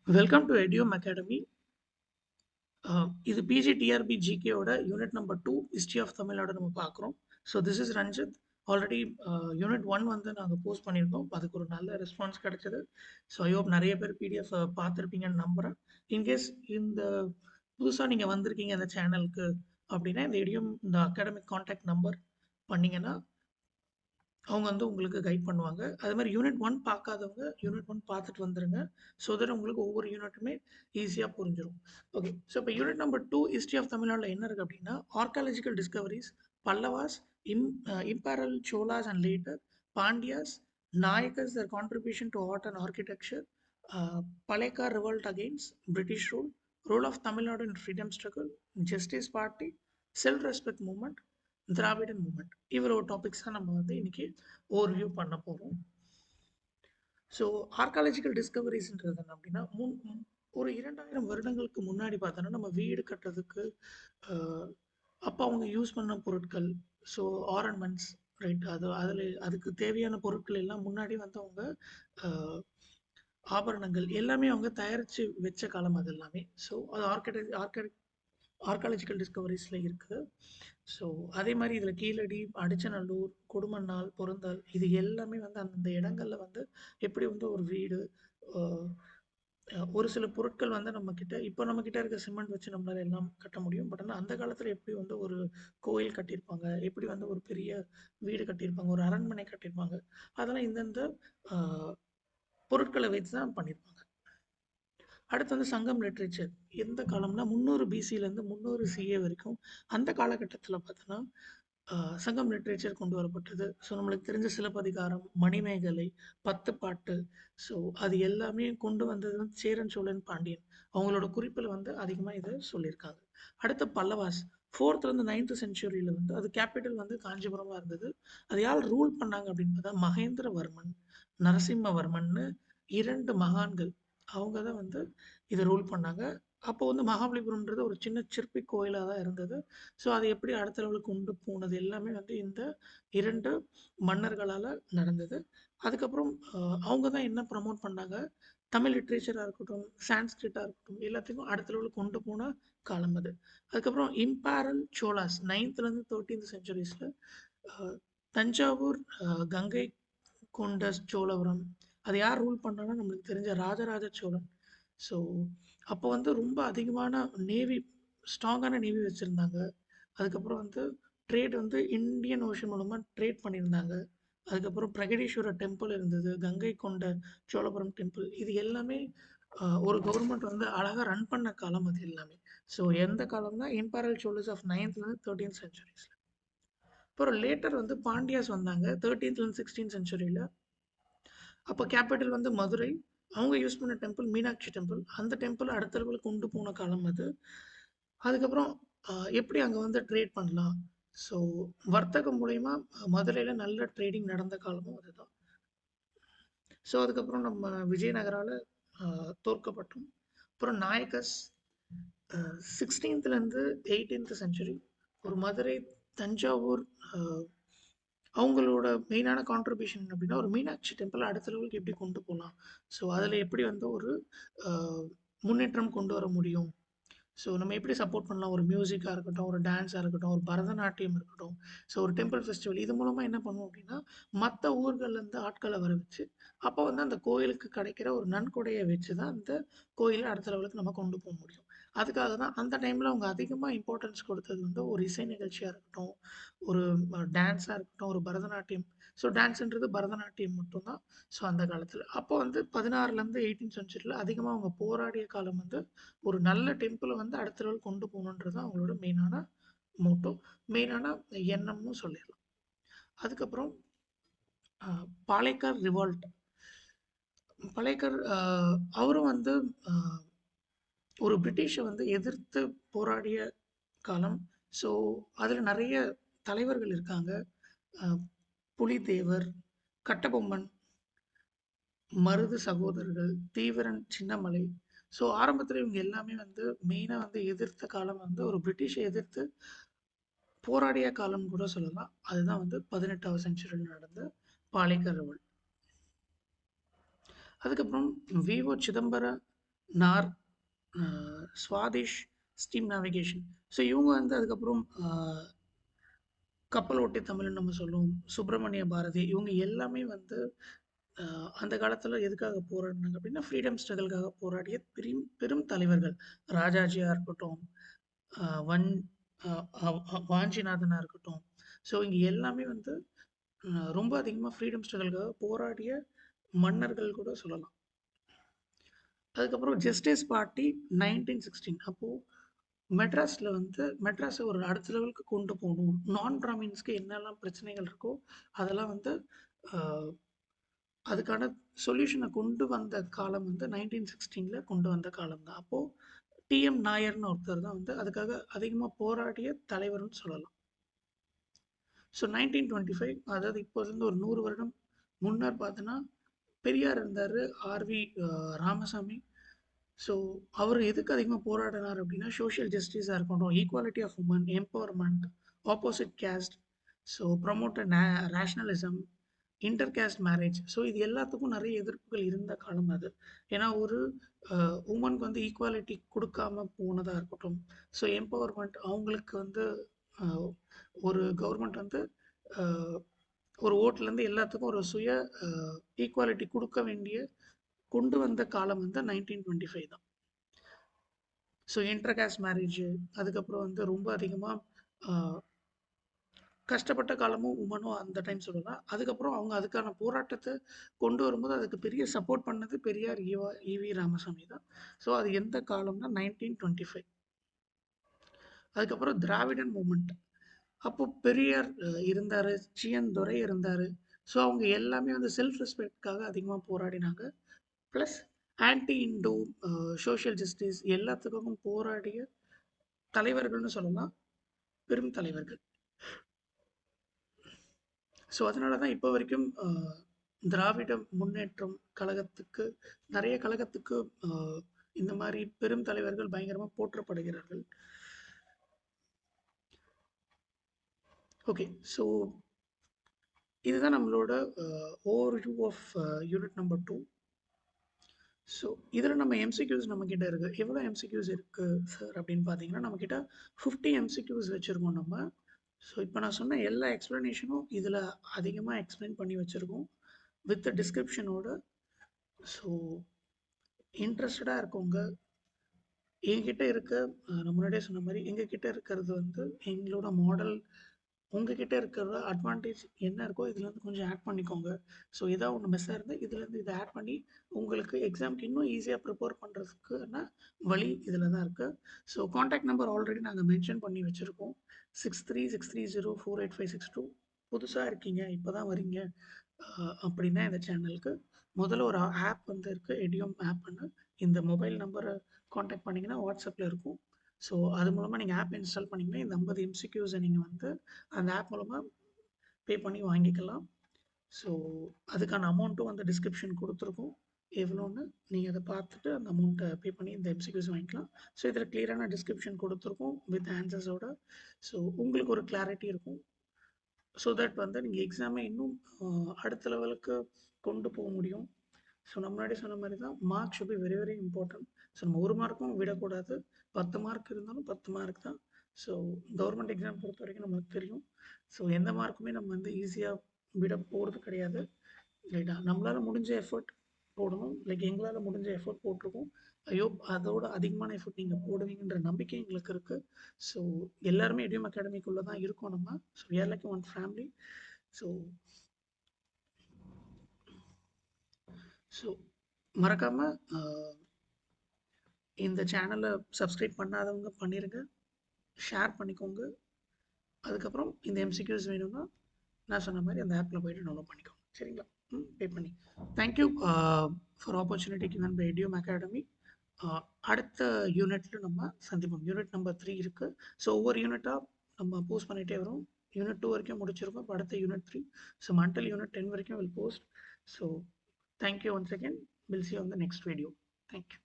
Welcome to Edium Academy. இது PG TRB ஜிகேயோட unit number 2 history of Tamil Nadu நம்ம பார்க்குறோம். So this is Ranjith. Already unit 1 வந்து நாங்கள் போஸ்ட் பண்ணியிருக்கோம். அதுக்கு ஒரு நல்ல ரெஸ்பான்ஸ் கிடைச்சது. ஸோ ஐ ஹோப் நிறைய பேர் பிடிஎஃப் பார்த்துருப்பீங்கன்னு நம்புகிறேன். இன்கேஸ் இந்த புதுசாக நீங்கள் வந்திருக்கீங்க இந்த சேனலுக்கு அப்படின்னா இந்த எடியும் இந்த அகாடமிக் கான்டாக்ட் நம்பர் பண்ணிங்கன்னா அவங்க வந்து உங்களுக்கு கைட் பண்ணுவாங்க. அது மாதிரி யூனிட் 1 பார்க்காதவங்க யூனிட் 1 பார்த்துட்டு வந்துருங்க. ஸோ தட் உங்களுக்கு ஒவ்வொரு யூனிட்டுமே ஈஸியாக புரிஞ்சிடும். ஓகே, ஸோ இப்போ யூனிட் நம்பர் 2 ஹிஸ்ட்ரி ஆஃப் தமிழ்நாட்டில் என்ன இருக்குது அப்படின்னா archaeological discoveries, Pallavas, imperial cholas and later Pandyas, Nayakas, their contribution to art and architecture, Palekar revolt against British rule, role of Tamil Nadu in freedom struggle, Justice Party, self-respect movement, Dravidan moment. இவ்வளோ topics தான் நம்ம வந்து இன்னைக்கு overview பண்ண போகிறோம். So archaeological டிஸ்கவரிஸ்ன்றது என்ன அப்படின்னா ஒரு 2000 வருடங்களுக்கு முன்னாடி பார்த்தோன்னா நம்ம வீடு கட்டுறதுக்கு அப்போ அவங்க யூஸ் பண்ண பொருட்கள், ஸோ ஆர்னமெண்ட்ஸ், ரைட், அதுக்கு தேவையான பொருட்கள் எல்லாம் முன்னாடி வந்து அவங்க ஆபரணங்கள் எல்லாமே அவங்க தயாரித்து வச்ச காலம் அது எல்லாமே. ஸோ அது ஆர்காலஜிக்கல் டிஸ்கவரிஸில் இருக்குது. ஸோ அதே மாதிரி இதில் கீழடி, அடிச்சநல்லூர், கொடுமண்ணால், பொருந்தல் இது எல்லாமே வந்து அந்தந்த இடங்களில் வந்து எப்படி வந்து ஒரு வீடு, ஒரு சில பொருட்கள் வந்து நம்மக்கிட்ட இப்போ நம்மக்கிட்ட இருக்க சிமெண்ட் வச்சு நம்மளால் எல்லாம் கட்ட முடியும். பட் ஆனால் அந்த காலத்தில் எப்படி வந்து ஒரு கோயில் கட்டியிருப்பாங்க, எப்படி வந்து ஒரு பெரிய வீடு கட்டியிருப்பாங்க, ஒரு அரண்மனை கட்டியிருப்பாங்க, அதெல்லாம் இந்தந்த பொருட்களை வச்சு தான் பண்ணியிருப்பாங்க. அடுத்து வந்து சங்கம் லிட்ரேச்சர். எந்த காலம்னா 300 பிசிலேருந்து 300 சிஏ வரைக்கும் அந்த காலகட்டத்தில் பார்த்தோன்னா சங்கம் லிட்ரேச்சர் கொண்டு வரப்பட்டது. ஸோ நம்மளுக்கு தெரிஞ்ச சிலப்பதிகாரம், மணிமேகலை, பத்துப்பாட்டு, ஸோ அது எல்லாமே கொண்டு வந்தது வந்து சேரன், சோழன், பாண்டியன் அவங்களோட குறிப்பில் வந்து அதிகமாக இதை சொல்லியிருக்காங்க. அடுத்த பல்லவாஸ் 4th-லேருந்து 9th செஞ்சுரியில் வந்து அது கேபிட்டல் வந்து காஞ்சிபுரமாக இருந்தது. அது யார் ரூல் பண்ணாங்க அப்படின்னு பார்த்தா மகேந்திரவர்மன், நரசிம்மவர்மன்னு 2 மகான்கள் அவங்க தான் வந்து இதை ரூல் பண்ணாங்க. அப்போ வந்து மகாபலிபுரம்ன்றது ஒரு சின்ன சிற்பி கோயிலாக தான் இருந்தது. ஸோ அதை எப்படி அடுத்த லெவலுக்கு கொண்டு போனது எல்லாமே வந்து இந்த 2 மன்னர்களால் நடந்தது. அதுக்கப்புறம் அவங்க தான் என்ன ப்ரமோட் பண்ணாங்க, தமிழ் லிட்ரேச்சராக இருக்கட்டும், சான்ஸ்கிரிட்டாக இருக்கட்டும், எல்லாத்தையும் அடுத்த லெவலுக்கு கொண்டு போன காலம் அது. அதுக்கப்புறம் இம்பேரல் சோலாஸ் 9th-லேருந்து 13th செஞ்சுரிஸில் தஞ்சாவூர், கங்கை கொண்ட சோழபுரம் அது யார் ரூல் பண்ணாங்கன்னா நம்மளுக்கு தெரிஞ்ச ராஜராஜ சோழன். ஸோ அப்போ வந்து ரொம்ப அதிகமான நேவி, ஸ்ட்ராங்கான நேவி வச்சுருந்தாங்க. அதுக்கப்புறம் வந்து ட்ரேட் வந்து இந்தியன் ஓஷன் மூலமாக ட்ரேட் பண்ணியிருந்தாங்க. அதுக்கப்புறம் பிரகதீஸ்வரர் டெம்பிள் இருந்தது, கங்கை கொண்ட சோழபுரம் டெம்பிள், இது எல்லாமே ஒரு கவர்மெண்ட் வந்து அழகாக ரன் பண்ண காலம் அது எல்லாமே. ஸோ எந்த காலம்னா இம்பீரியல் சோழர்ஸ் ஆஃப் 9th-லேருந்து 13th செஞ்சுரிஸில். அப்புறம் லேட்டர் வந்து பாண்டியாஸ் வந்தாங்க 13th-லேருந்து 16th செஞ்சுரியில். அப்போ கேபிட்டல் வந்து மதுரை. அவங்க யூஸ் பண்ண டெம்பிள் மீனாட்சி டெம்பிள். அந்த டெம்பிள் அடுத்த லெவலுக்கு கொண்டு போன காலம் அது. அதுக்கப்புறம் எப்படி அங்கே வந்து ட்ரேட் பண்ணலாம், ஸோ வர்த்தகம் மூலயமா மதுரையில் நல்ல ட்ரேடிங் நடந்த காலமும் அதுதான். ஸோ அதுக்கப்புறம் நம்ம விஜயநகரால் தோற்கப்பட்டோம். அப்புறம் நாயக்கஸ் 16th-லேருந்து 18th செஞ்சுரி ஒரு மதுரை, தஞ்சாவூர், அவங்களோட மெயினான கான்ட்ரிபியூஷன் அப்படின்னா ஒரு மீனாட்சி டெம்பிள் அடுத்த லெவலுக்கு எப்படி கொண்டு போகலாம், ஸோ அதில் எப்படி வந்து ஒரு முன்னேற்றம் கொண்டு வர முடியும், ஸோ நம்ம எப்படி சப்போர்ட் பண்ணலாம், ஒரு மியூசிக்காக இருக்கட்டும், ஒரு டான்ஸாக இருக்கட்டும், ஒரு பரதநாட்டியம் இருக்கட்டும், ஸோ ஒரு டெம்பிள் ஃபெஸ்டிவல் இது மூலமாக என்ன பண்ணுவோம் அப்படின்னா மற்ற ஊர்கள்லேருந்து ஆட்களை வர வச்சு அப்போ வந்து அந்த கோயிலுக்கு கிடைக்கிற ஒரு நன்கொடையை வச்சு தான் அந்த கோயிலை அடுத்த லெவலுக்கு நம்ம கொண்டு போக முடியும். அதுக்காக தான் அந்த டைமில் அவங்க அதிகமாக இம்பார்ட்டன்ஸ் கொடுத்தது வந்து ஒரு இசை நிகழ்ச்சியாக இருக்கட்டும், ஒரு டான்ஸாக இருக்கட்டும், ஒரு பரதநாட்டியம். ஸோ டான்ஸுன்றது பரதநாட்டியம் மட்டும்தான். ஸோ அந்த காலத்தில் அப்போ வந்து 16லேருந்து 18th செஞ்சுரியில் அதிகமாக அவங்க போராடிய காலம் வந்து ஒரு நல்ல டெம்பிளை வந்து அடுத்த லெவல் கொண்டு போகணுன்றது அவங்களோட மெயினான மோட்டோ, மெயினான எண்ணம்னு சொல்லிடலாம். அதுக்கப்புறம் பாலேக்கர் ரிவால்ட். பாலேக்கர் அவரும் வந்து ஒரு பிரிட்டிஷை வந்து எதிர்த்து போராடிய காலம். ஸோ அதில் நிறைய தலைவர்கள் இருக்காங்க. புலிதேவர், கட்டபொம்மன், மருது சகோதரர்கள், தீவிரன், சின்னமலை. ஸோ ஆரம்பத்தில் இவங்க எல்லாமே வந்து மெயினாக வந்து எதிர்த்த காலம் வந்து ஒரு பிரிட்டிஷை எதிர்த்து போராடிய காலம் கூட சொல்லலாம். அதுதான் வந்து 18வது செஞ்சுரியில் நடந்த பாலேக்கர் ரிவோல்ட். அதுக்கப்புறம் விஓ சிதம்பர நார், ஸ்வாதிஷ், ஸ்டீம் நேவிகேஷன். ஸோ இவங்க வந்து அதுக்கப்புறம் கப்பல் ஓட்டிய தமிழ்ன்னு நம்ம சொல்லுவோம். சுப்பிரமணிய பாரதி இவங்க எல்லாமே வந்து அந்த காலத்தில் எதுக்காக போராடினாங்க அப்படின்னா ஃப்ரீடம் ஸ்ட்ரகலுக்காக போராடிய பெரும் பெரும் தலைவர்கள். ராஜாஜியாக இருக்கட்டும், வன் வாஞ்சிநாதனாக இருக்கட்டும். ஸோ இங்கே எல்லாமே வந்து ரொம்ப அதிகமாக ஃப்ரீடம் ஸ்ட்ரகலுக்காக போராடிய மன்னர்கள் கூட சொல்லலாம். அதுக்கப்புறம் ஜஸ்டிஸ் பார்ட்டி 1916 அப்போது மெட்ராஸில் வந்து மெட்ராஸை ஒரு அடுத்த லெவலுக்கு கொண்டு போகணும். நான் பிராமின்ஸ்க்கு என்னெல்லாம் பிரச்சனைகள் இருக்கோ அதெல்லாம் வந்து அதுக்கான சொல்யூஷனை கொண்டு வந்த காலம் வந்து 1916 கொண்டு வந்த காலம் தான். அப்போது டிஎம் நாயர்னு ஒருத்தர் தான் வந்து அதுக்காக அதிகமாக போராடிய தலைவர்னு சொல்லலாம். ஸோ 1925 அதாவது இப்போதுலேருந்து ஒரு 100 வருடம் முன்னர் பார்த்தோன்னா பெரியார் இருந்தார், ஆர்வி ராமசாமி. ஸோ அவர் எதுக்கு அதிகமாக போராடினார் அப்படின்னா சோஷியல் ஜஸ்டிஸாக இருக்கட்டும், equality of women, empowerment, opposite caste, so promoted rationalism, inter caste marriage. So இது எல்லாத்துக்கும் நிறைய எதிர்ப்புகள் இருந்த காலம் அது. ஏன்னா ஒரு உமனுக்கு வந்து ஈக்குவாலிட்டி கொடுக்காம போனதாக இருக்கட்டும், ஸோ எம்பவர்மெண்ட் அவங்களுக்கு வந்து ஒரு கவர்மெண்ட் வந்து ஒரு ஓட்லேருந்து எல்லாத்துக்கும் ஒரு சுய ஈக்குவாலிட்டி கொடுக்க வேண்டிய கொண்டு வந்த காலம் வந்து 1925 தான். ஸோ இன்டர் கேஸ்ட் மேரேஜ் அதுக்கப்புறம் வந்து ரொம்ப அதிகமாக கஷ்டப்பட்ட காலமும் உமனும் அந்த டைம் சொல்லலாம். அதுக்கப்புறம் அவங்க அதுக்கான போராட்டத்தை கொண்டு வரும்போது அதுக்கு பெரிய சப்போர்ட் பண்ணது பெரியார் ஈவி ராமசாமி தான். ஸோ அது எந்த காலம்னா 1925. அதுக்கப்புறம் திராவிடன் மூமெண்ட். அப்போ பெரியார் இருந்தார், சிஎன் துரை இருந்தார். ஸோ அவங்க எல்லாமே வந்து செல்ஃப் ரெஸ்பெக்ட்காக அதிகமாக போராடினாங்க. ப்ளஸ் ஆன்டி இண்டோ, சோஷியல் ஜஸ்டிஸ் எல்லாத்துக்கும் போராடிய தலைவர்கள்னு சொல்லலாம், பெரும் தலைவர்கள். ஸோ அதனால தான் இப்போ வரைக்கும் திராவிட முன்னேற்றம் கழகத்துக்கு நிறைய கழகத்துக்கு இந்த மாதிரி பெரும் தலைவர்கள் பயங்கரமாக போற்றப்படுகிறார்கள். ஓகே, ஸோ இதுதான் நம்மளோட overview of unit number 2. So இதில் நம்ம எம்சிக்யூஸ் நம்மக்கிட்ட இருக்குது. எவ்வளோ எம்சிக்யூஸ் இருக்குது சார் அப்படின்னு பார்த்தீங்கன்னா நம்மக்கிட்ட 50 எம்சிக்யூஸ் வச்சுருக்கோம் நம்ம. ஸோ இப்போ நான் சொன்ன எல்லா எக்ஸ்ப்ளனேஷனும் இதில் அதிகமாக எக்ஸ்பிளைன் பண்ணி வச்சுருக்கோம் வித் டிஸ்கிரிப்ஷனோட. ஸோ இன்ட்ரெஸ்டடாக இருக்கவங்க என்கிட்ட இருக்க நான் முன்னாடியே சொன்ன மாதிரி எங்ககிட்ட இருக்கிறது வந்து எங்களோட மாடல். உங்ககிட்ட இருக்கிற அட்வான்டேஜ் என்ன இருக்கோ இதுலேருந்து கொஞ்சம் ஆட் பண்ணிக்கோங்க. ஸோ ஏதாவது ஒன்று மிஸ்ஸாக இருந்தால் இதுலேருந்து இதை ஆட் பண்ணி உங்களுக்கு எக்ஸாமுக்கு இன்னும் ஈஸியாக ப்ரிப்பேர் பண்ணுறதுக்கான வழி இதில் தான் இருக்குது. ஸோ காண்டாக்ட் நம்பர் ஆல்ரெடி நாங்கள் மென்ஷன் பண்ணி வச்சுருக்கோம், 6363048562. புதுசாக இருக்கீங்க, இப்போ தான் வரீங்க அப்படின்னா இந்த சேனலுக்கு முதல்ல ஒரு ஆப் வந்து இருக்குது, எடியோம் ஆப்னு. இந்த மொபைல் நம்பரை காண்டாக்ட் பண்ணிங்கன்னா வாட்ஸ்அப்பில் இருக்கும். ஸோ அது மூலமாக நீங்கள் ஆப் இன்ஸ்டால் பண்ணிங்கன்னா இந்த 50 எம்சிக்யூஸை நீங்கள் வந்து அந்த ஆப் மூலமாக பே பண்ணி வாங்கிக்கலாம். ஸோ அதுக்கான அமௌண்ட்டும் வந்து டிஸ்கிரிப்ஷன் கொடுத்துருக்கோம் எவ்வளோன்னு. நீங்கள் அதை பார்த்துட்டு அந்த அமௌண்ட்டை பே பண்ணி இந்த எம்சிக்யூஸ் வாங்கிக்கலாம். ஸோ இதில் கிளியரான டிஸ்கிரிப்ஷன் கொடுத்துருக்கோம் வித் ஆன்சர்ஸோட. ஸோ உங்களுக்கு ஒரு கிளாரிட்டி இருக்கும். ஸோ தட் வந்து நீங்கள் எக்ஸாமை இன்னும் அடுத்த லெவலுக்கு கொண்டு போக முடியும். ஸோ நம்ம முன்னாடி சொன்ன மாதிரி தான் mark should be very very important. So நம்ம ஒரு மார்க்கும் விடக்கூடாது. 10 மார்க் இருந்தாலும் 10 மார்க் தான். ஸோ கவர்மெண்ட் எக்ஸாம் பொறுத்த வரைக்கும் நம்மளுக்கு தெரியும். ஸோ எந்த மார்க்குமே நம்ம வந்து ஈஸியாக விட போகிறது கிடையாது, ரைட்டா? நம்மளால் முடிஞ்ச எஃபர்ட் போடணும். லைக் எங்களால் முடிஞ்ச எஃபர்ட் போட்டிருக்கோம். ஐயோ அதோட அதிகமான எஃபர்ட் நீங்கள் போடுவீங்கன்ற நம்பிக்கை எங்களுக்கு இருக்குது. ஸோ எல்லாருமே எடியூம் அகாடமிக்குள்ளே தான் இருக்கோம் நம்ம. So we are like one family. So so மறக்காமல் இந்த சேனலை சப்ஸ்கிரைப் பண்ணாதவங்க பண்ணிடுங்க, ஷேர் பண்ணிக்கோங்க. அதுக்கப்புறம் இந்த எம்சிக்யூஸ் வேணும்னா நான் சொன்ன மாதிரி அந்த ஆப்பில் போய்ட்டு டவுன்லோட் பண்ணிக்கோங்க, சரிங்களா? பே பண்ணி. Thank you for opportunity given by Edium academy. அடுத்த யூனிட்டில் நம்ம சந்திப்போம். யூனிட் நம்பர் 3 இருக்குது. ஸோ ஒவ்வொரு யூனிட்டாக நம்ம போஸ்ட் பண்ணிகிட்டே வரோம். யூனிட் 2 வரைக்கும் முடிச்சிருக்கோம். இப்போ அடுத்த யூனிட் 3. ஸோ மண்டல் யூனிட் 10 வரைக்கும் will post. So thank you once again. Will see you on the next video. Thank you.